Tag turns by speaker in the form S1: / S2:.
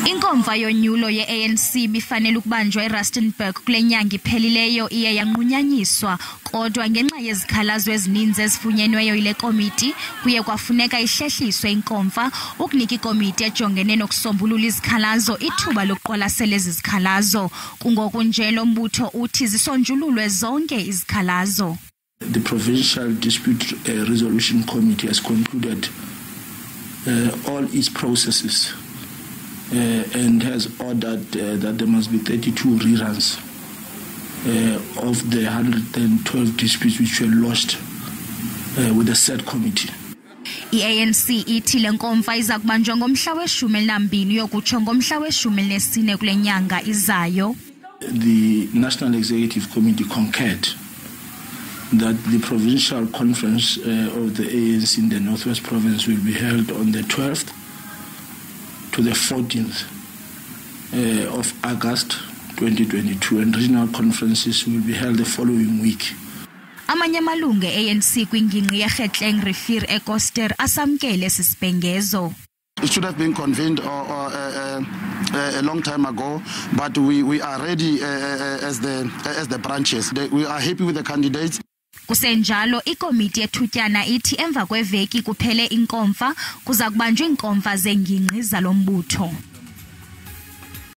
S1: Inkomfa yonyulo ye-ANC bifanele ukubanjwa eRustenburg kule nyanga iphelileyo iye yanqunyanyiswa, kodwa ngenxa yezikhalazo ezininzi ezifunyenweyo yile komiti kuye kwafuneka ihlehliswe inkomfa ukunika ikomiti ejongene nokusombulula izikhalazo ithuba lokuqwalasela izikhalazo. Kungoku nje loMbutho uthi zisonjululwe zonke izikhalazo.
S2: The Provincial Dispute Resolution Committee has concluded all its processes and has ordered that there must be 32 reruns of the 112 disputes which were lodged with the said committee.
S1: iANC ithi le nkomfa izakubanjwa ngomhla we-12 yokutsho ngomhla we-14 kule nyanga izayo.
S2: The National Executive Committee concurred that the provincial conference of the ANC in the Northwest Province will be held on the 12th to the 14th of August 2022, and regional conferences will be held the following week.
S1: Amanye amalungu e-ANC kwingingqi yeGetleng Rivier eCoster asamkele sisibhengezo.
S3: It should have been convened a long time ago, but we are ready as the branches. We are happy with the candidates.
S1: Kusenjalo ikomiti yethutyana ithi emva kweveki kuphele inkomfa kuza kubanjwa inkomfa zengingqi zalombutho.